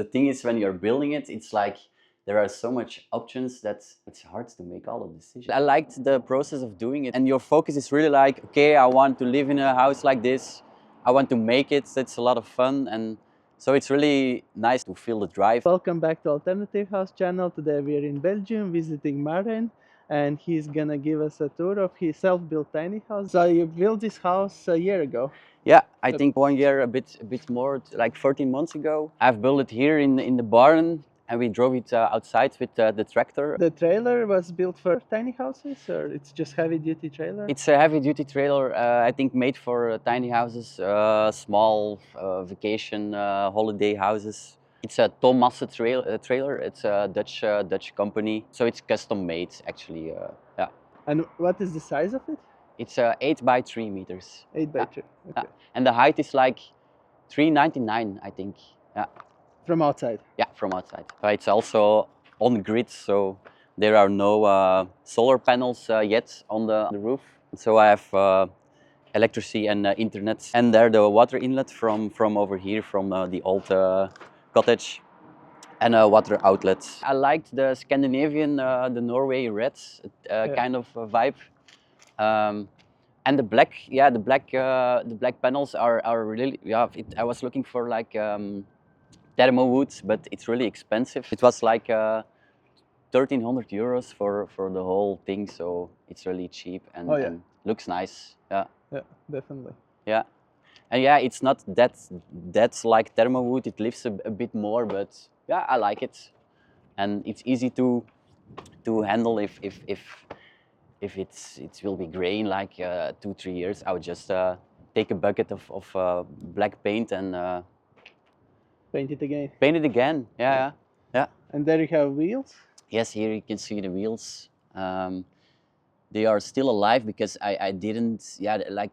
The thing is, when you're building it, it's like there are so much options that it's hard to make all the decisions. I liked the process of doing it, and your focus is really like, okay, I want to live in a house like this. I want to make it. It's a lot of fun, and so it's really nice to feel the drive. Welcome back to Alternative House channel. Today we are in Belgium visiting Marijn, and he's gonna give us a tour of his self-built tiny house. So you built this house a year ago. Yeah, I think 1 year, a bit more, like 14 months ago. I've built it here in the barn, and we drove it outside with the tractor. The trailer was built for tiny houses, or it's just heavy-duty trailer? It's a heavy-duty trailer, I think made for tiny houses, small vacation holiday houses. It's a Thomasse trailer. It's a Dutch company, so it's custom made actually. Yeah. And what is the size of it? It's 8 by 3 meters. 8 by 3. Okay. And the height is like 399, I think. Yeah. From outside? Yeah, from outside. It's also on grid, so there are no solar panels yet on the roof. So I have electricity and internet, and there the water inlet from over here, from the old cottage, and a water outlet. I liked the Scandinavian, the Norway red kind of vibe. And the black, yeah, the black panels are really, yeah. I was looking for like thermo wood, but it's really expensive. It was like 1,300 euros for the whole thing, so it's really cheap and, and looks nice. Yeah. Yeah, definitely. Yeah, and yeah, it's not that's like thermo wood. It lifts a bit more, but yeah, I like it, and it's easy to handle if it will be gray in like 2-3 years. I would just take a bucket of black paint and paint it again. Paint it again. Yeah, yeah. And there you have wheels. Yes, here you can see the wheels. They are still alive because I didn't. Yeah, like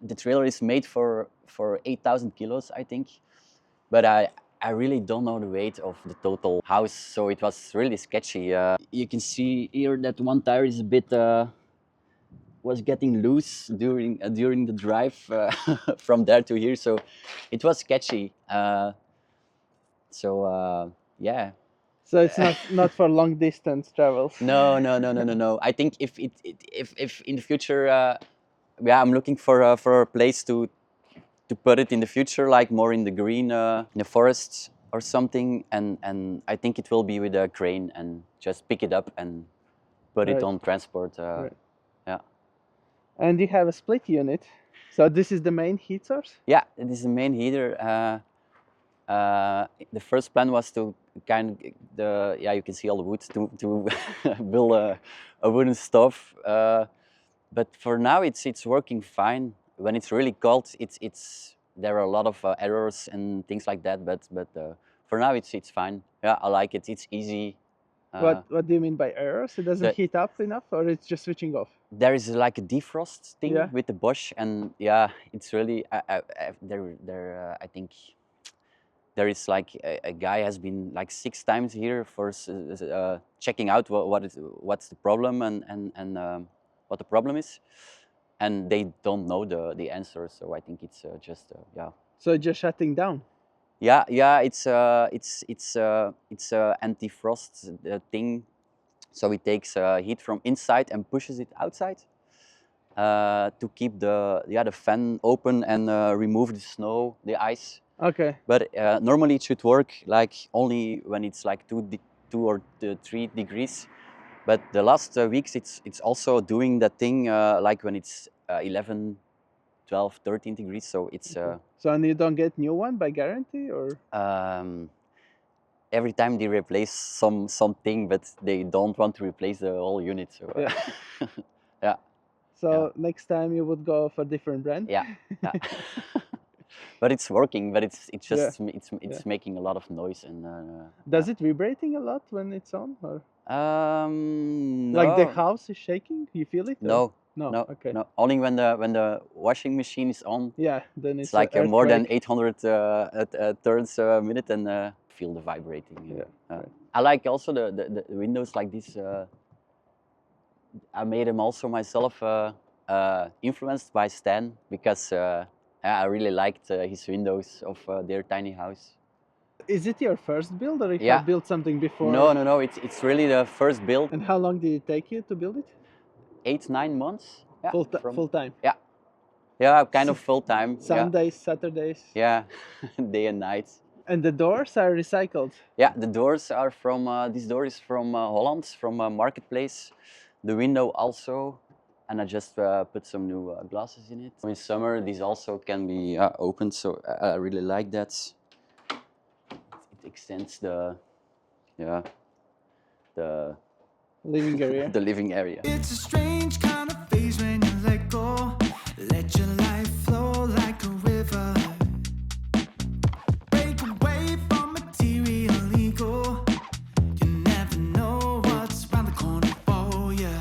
the trailer is made for 8,000 kilos, I think, but I really don't know the weight of the total house, so it was really sketchy. You can see here that one tire is a bit was getting loose during the drive from there to here, so it was sketchy. Yeah. So it's not for long distance travels. No. I think if in the future, yeah, I'm looking for a place to put it in the future, like more in the green, in the forest or something, and I think it will be with a crane and just pick it up and put it on transport. Yeah. And you have a split unit, so this is the main heat source? Yeah, it is the main heater. The first plan was to you can see all the wood to build a wooden stove, but for now it's working fine. When it's really cold, there are a lot of errors and things like that. But for now it's fine. Yeah, I like it. It's easy. What do you mean by errors? It doesn't heat up enough, or it's just switching off? There is like a defrost thing with the Bosch, and yeah, it's really I think there is like a guy has been like 6 times here for checking out what's the problem and what the problem is, and they don't know the answer. So I think it's just yeah. So just shutting down. Yeah, it's anti-frost thing. So it takes heat from inside and pushes it outside to keep the fan open and remove the snow, the ice. Okay. But normally it should work like only when it's like 2 or 3 degrees. But the last weeks it's also doing that thing like when it's 11, 12, 13 degrees. So it's. So and you don't get new one by guarantee, or? Every time they replace something, but they don't want to replace the whole unit. So yeah. Yeah. So next time you would go for different brand. Yeah. But it's working. But it's just it's making a lot of noise and. Does it vibrating a lot when it's on, or? No. Like the house is shaking. You feel it? No. No. Okay. No. Only when the washing machine is on. Yeah. Then it's like more than 800 turns a minute, and feel the vibrating. Yeah. I like also the windows like this. I made them also myself, influenced by Stan, because I really liked his windows of their tiny house. Is it your first build, or you Yeah. have built something before? No. It's really the first build. And how long did it take you to build it? 8-9 months. Yeah. Full time. Yeah. Yeah. Kind of full time. Yeah. Sundays, Saturdays. Yeah. Day and night. And the doors are recycled. Yeah. The doors are from. This door is from Holland, from a marketplace. The window also. And I just put some new glasses in it. In summer, these also can be opened, so I really like that. It extends the Living area. the living area. It's a strange kind of phase when you let go. Let your life flow like a river. Break away from material ego. You never know what's around the corner for you.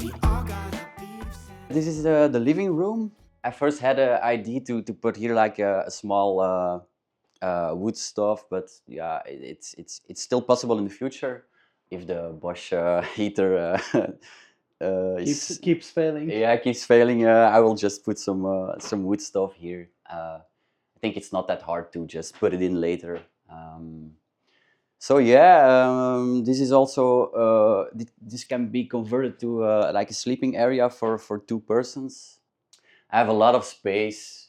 We all got our beefs. This is the living room. I first had an idea to put here like a small wood stove, but yeah, it's still possible in the future if the Bosch heater Keeps failing. keeps failing. I will just put some wood stove here. I think it's not that hard to just put it in later. So yeah, this is also this can be converted to like a sleeping area for 2 persons. I have a lot of space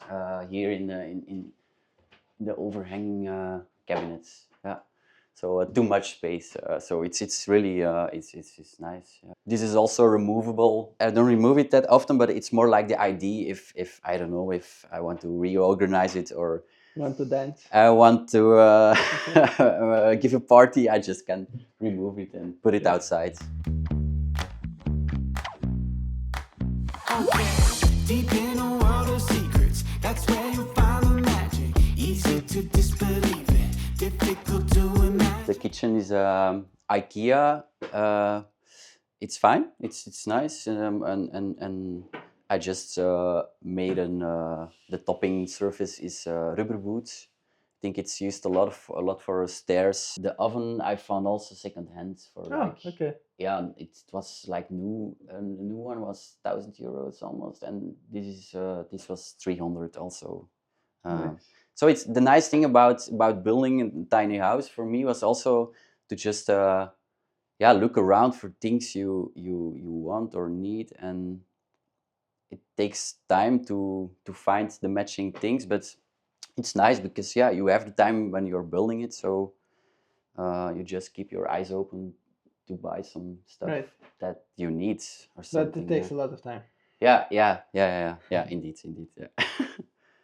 here in the overhanging cabinets. Yeah, so too much space. So it's really it's nice. Yeah. This is also removable. I don't remove it that often, but it's more like the idea if I don't know if I want to reorganize it or Want to dance? I want to give a party. I just can remove it and put it outside. Deep in a world of secrets, that's where you find the magic. Easy to disbelieve it, difficult to imagine. The kitchen is IKEA. It's fine. It's nice, and I just made the topping surface is rubber wood. I think it's used a lot for stairs. The oven I found also second hand for Okay. yeah, it was like new. The new one was €1,000 almost, and this was 300 also. Nice. So it's the nice thing about building a tiny house for me was also to just look around for things you want or need, and it takes time to find the matching things, but it's nice because you have the time when you're building it, so you just keep your eyes open to buy some stuff that you need or something. But it takes a lot of time. Yeah, indeed, yeah.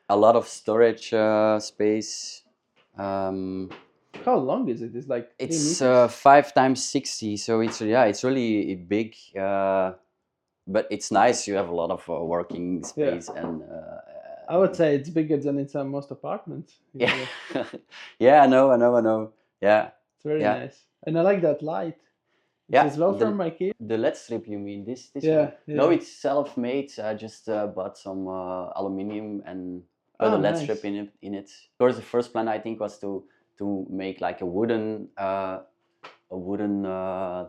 A lot of storage space. How long is it? It's like 3 It's meters? 5 times 60, so it's really big. But it's nice. You have a lot of working space, and I would say it's bigger than in most apartments. yeah, yeah. I know. Yeah, It's very Yeah. nice, and I like that light. It's Yeah, as well the- from IKEA. the LED strip. You mean this? Yeah, one? No, yeah. it's self-made. I just bought some aluminium and put a Oh, LED nice. strip in it. Of course, the first plan I think was to make like a wooden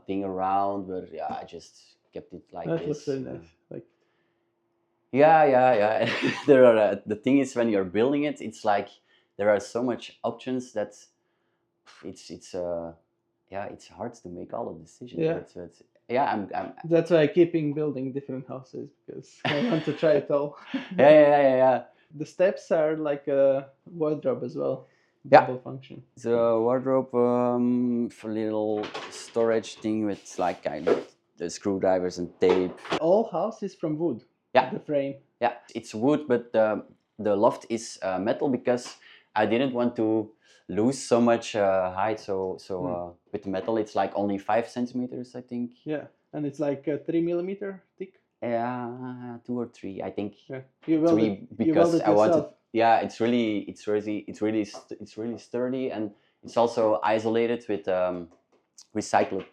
thing around, but yeah, I just kept it like That this. looks very nice. Like Yeah. There are the thing is when you're building it, it's like there are so much options that it's hard to make all the decisions. Yeah. But yeah, I'm that's why I keeping building different houses, because I want to try it all. yeah. The steps are like a wardrobe as well. Yeah. Double function. It's a wardrobe for little storage thing with like kind of the screwdrivers and tape. All house is from wood. Yeah. The frame. Yeah, it's wood, but the loft is metal because I didn't want to lose so much height. So with the metal, it's like only 5 centimeters, I think. Yeah, and it's like 3 millimeter thick. Yeah, 2 or 3, I think. Yeah. You weld 3 it, you because weld it I wanted. yourself. Yeah, it's really sturdy, and it's also isolated with recycled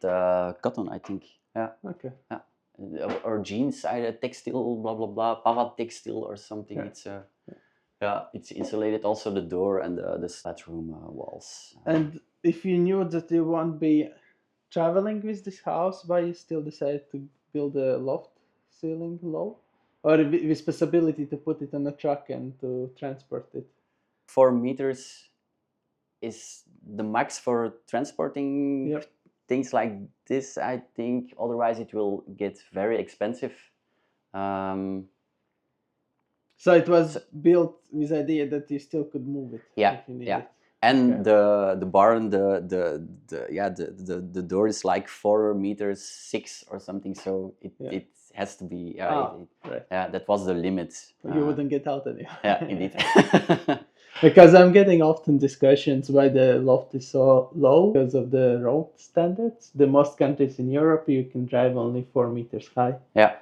cotton, I think. Yeah. Okay. Or jeans, textile, blah blah blah, Pava textile or something. Yeah. It's insulated. Also the door and the bathroom walls. And if you knew that you won't be traveling with this house, why you still decided to build a loft ceiling low? Or with possibility to put it on a truck and to transport it? 4 meters is the max for transporting Yep. things like this, I think. Otherwise, it will get very expensive. Um, So it was built with the idea that you still could move it Yeah, if you need yeah. it. And Okay. the barn, the door is like 4 meters 6 or something. So Yeah. it has to be. Right. Yeah, that was the limit. You wouldn't get out anyway. Yeah, indeed. Because I'm getting often discussions why the loft is so low because of the road standards. The most countries in Europe you can drive only 4 meters high, Yeah,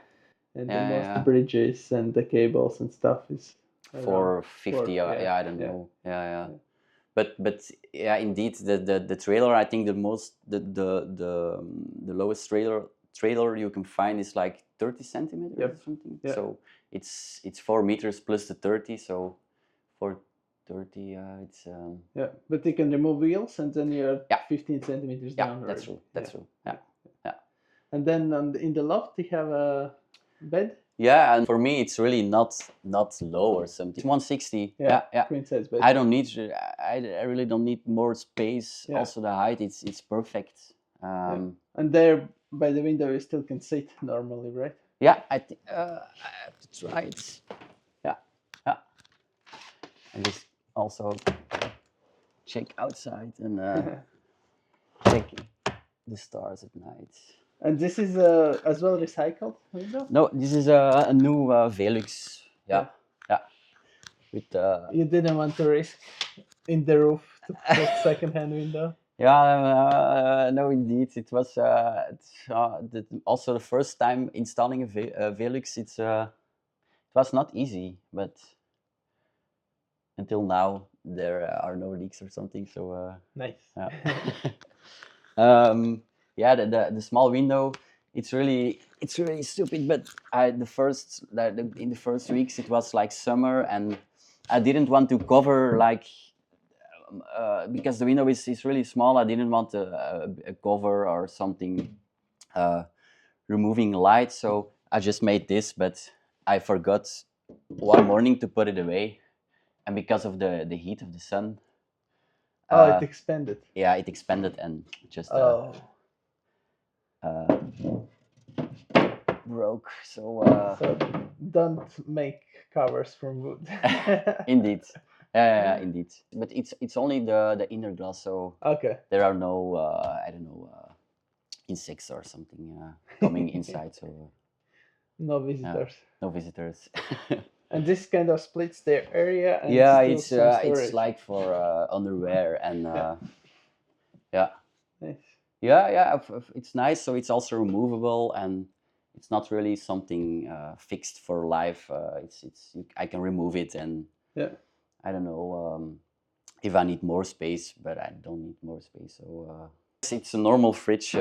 and the Yeah, most yeah. bridges and the cables and stuff is around 450. four, Yeah, I don't yeah. know. Yeah. But yeah, indeed, the trailer. I think the lowest trailer you can find is like 30 centimeters Yep. or something. Yeah. So it's 4 meters plus the 30. So for 30, it's Yeah, but you can remove wheels and then you're Yeah. 15 centimeters yeah, down. that's already. true. That's true. Yeah. And then in the loft you have a bed. Yeah, and for me it's really not low or something. It's 160. Yeah. Queen size bed. I don't need. I really don't need more space. Yeah. Also, the height it's perfect. And there by the window you still can sit normally, right? Yeah, I think I have to try it. Yeah. And just also check outside and check the stars at night. And this is as well recycled window. No, this is a new Velux. Yeah. With You didn't want to risk in the roof to put second-hand window. Yeah, no, indeed. It was also the first time installing a Velux. It was not easy, but until now there are no leaks or something. So Nice. yeah, the small window. It's really stupid. But in the first weeks it was like summer, and I didn't want to cover like. Because the window is really small, I didn't want a cover or something removing light, so I just made this, but I forgot one morning to put it away, and because of the heat of the sun, It expanded. yeah, it expanded and just broke. So So don't make covers from wood. indeed. Indeed. But it's only the inner glass, so Okay. there are no I don't know insects or something coming inside. So No visitors. no visitors. And this kind of splits the area. And Yeah, still some it's storage. like for underwear and yeah. Nice. It's nice. So it's also removable and it's not really something fixed for life. I can remove it and Yeah. I don't know if I need more space, but I don't need more space. So it's a normal fridge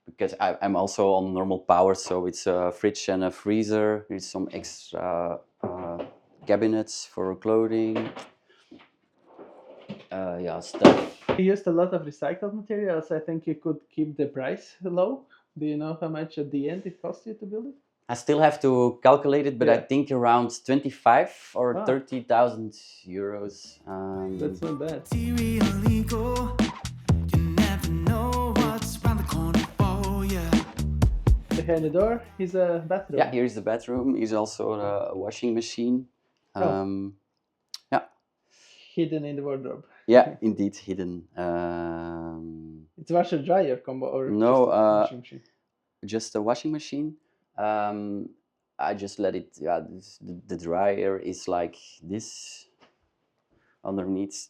because I'm also on normal power. So it's a fridge and a freezer. There's some extra cabinets for clothing. Stuff. You used a lot of recycled materials. I think you could keep the price low. Do you know how much at the end it cost you to build it? I still have to calculate it, but I Yeah. think around 25 or Ah. 30,000 euros. That's not bad. Material illegal. You never know what's around the corner for you. Behind the door is a bathroom. Yeah, here's the bathroom. Here's also a washing machine. Hidden in the wardrobe. Yeah, indeed, hidden. It's washer dryer combo or No, just a washing machine? Just a washing machine. I just let it. Yeah, the dryer is like this underneath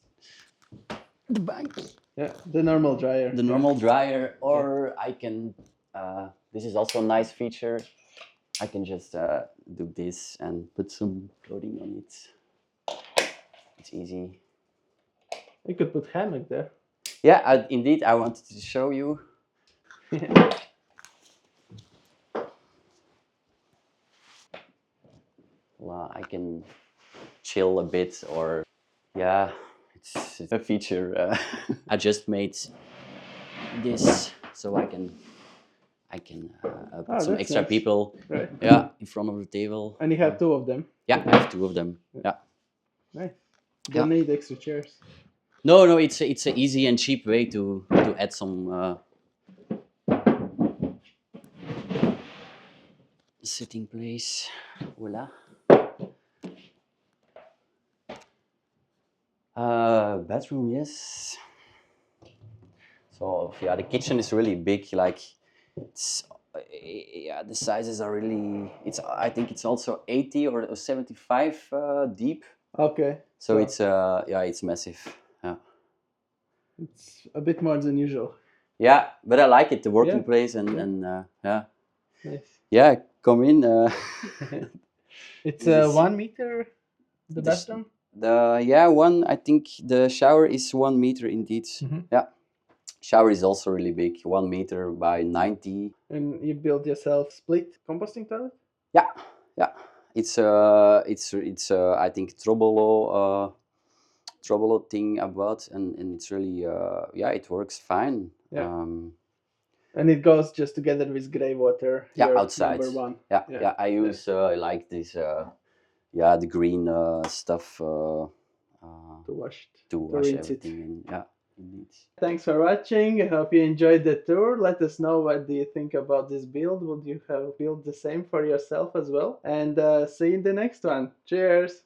the bank. Yeah, the normal dryer. The normal dryer, or I can. This is also a nice feature. I can just do this and put some clothing on it. It's easy. You could put hammock there. Yeah, indeed, I wanted to show you. Well, I can chill a bit, or yeah, it's a feature. I just made this so I can put some that's extra nice. people. Right. Yeah, in front of the table. And you have two of them. Yeah, I have two of them. Yeah. Nice. Yeah. Don't need extra chairs. No, it's an easy and cheap way to add some sitting place. Voila. Bedroom, yes. So yeah, the kitchen is really big. Like it's yeah, the sizes are really. It's I think it's also 80 or 75 deep. Okay. So it's yeah, it's massive. Yeah. It's a bit more than usual. Yeah, but I like it, the working Yeah, place, and yeah. and yeah, Nice. yeah. Come in. It's This is- 1 meter, the This- bathroom. yeah, one. I think the shower is 1 meter indeed. Mhm. Yeah, shower is also really big, 1 meter by 90. And you build yourself split composting toilet? Yeah, yeah. It's I think Trobolo thing about, and it's really yeah, it works fine. Yeah. And it goes just together with grey water. Yeah, your outside. Number one. Yeah, Yeah. yeah. I use like this yeah, the green stuff To wash it. to wash rinse it. everything in. Yeah, indeed. Thanks for watching. I hope you enjoyed the tour. Let us know what do you think about this build. Would you have built the same for yourself as well? And see you in the next one. Cheers.